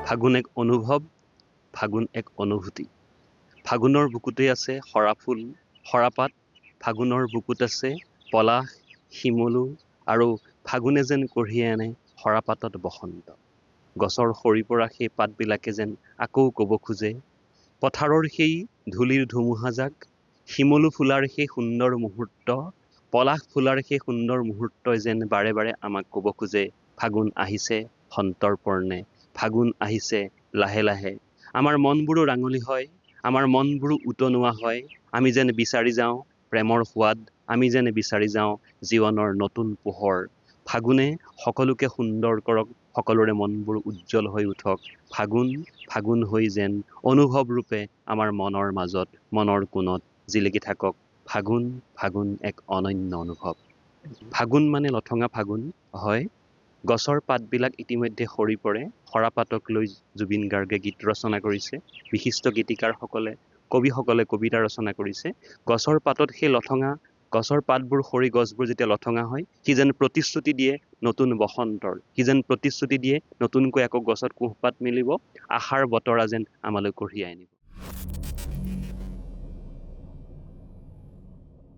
ফাগুন এক অনুভৱ, ফাগুন এক অনুভূতি। ফাগুনৰ বুকুতে আছে সৰা ফুল, সৰাপাত। ফাগুনৰ বুকুত আছে পলাশ, শিমলু আৰু ফাগুনে যেন কঢ়িয়াই আনে সৰাপাতত বসন্ত। গছৰ সৰি পৰা সেই পাতবিলাকে যেন আকৌ ক'ব খোজে, পথাৰৰ সেই ধূলিৰ ধুমুহাজাক, শিমলু ফুলাৰ সেই সুন্দৰ মুহূৰ্ত, পলাশ ফুলাৰ সেই সুন্দৰ মুহূৰ্তই যেন বাৰে বাৰে আমাক ক'ব খোজে, ফাগুন আহিছে সন্তৰ্পণে, ফাগুন আহিছে লাহে লাহে। আমাৰ মনবোৰো ৰাঙলী হয়, আমাৰ মনবোৰো উতনোৱা হয়। আমি যেন বিচাৰি যাওঁ প্ৰেমৰ সোৱাদ, আমি যেন বিচাৰি যাওঁ জীৱনৰ নতুন পোহৰ। ফাগুনে সকলোকে সুন্দৰ কৰক, সকলোৰে মনবোৰ উজ্জ্বল হৈ উঠক। ফাগুন, ফাগুন হৈ যেন অনুভৱ ৰূপে আমাৰ মনৰ মাজত, মনৰ কোণত জিলিকি থাকক। ফাগুন, ফাগুন এক অনন্য অনুভৱ। ফাগুন মানে লঠঙা ফাগুন, হয়। গছৰ পাতবিলাক ইতিমধ্যে সৰি পৰে। সৰাপাতক লৈ জুবিন গাৰ্গে গীত ৰচনা কৰিছে। বিশিষ্ট গীতিকাৰসকলে, কবিসকলে কবিতা ৰচনা কৰিছে। গছৰ পাতত সেই লঠঙা, গছৰ পাতবোৰ সৰি গছবোৰ যেতিয়া লঠঙা হয়, সি যেন প্ৰতিশ্ৰুতি দিয়ে নতুন বসন্তৰ। সি যেন প্ৰতিশ্ৰুতি দিয়ে নতুনকৈ আকৌ গছত কুঁহপাত মেলিব, আশাৰ বতৰা যেন আমালৈ কঢ়িয়াই আনিব।